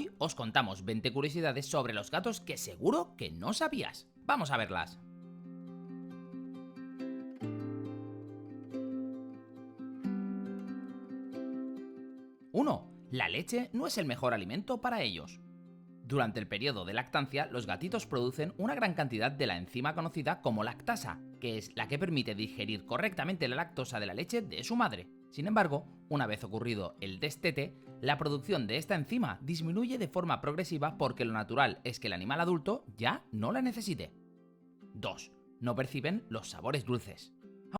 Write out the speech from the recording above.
Hoy os contamos 20 curiosidades sobre los gatos que seguro que no sabías. Vamos a verlas. 1. La leche no es el mejor alimento para ellos. Durante el periodo de lactancia, los gatitos producen una gran cantidad de la enzima conocida como lactasa, que es la que permite digerir correctamente la lactosa de la leche de su madre. Sin embargo, una vez ocurrido el destete, la producción de esta enzima disminuye de forma progresiva porque lo natural es que el animal adulto ya no la necesite. 2. No perciben los sabores dulces.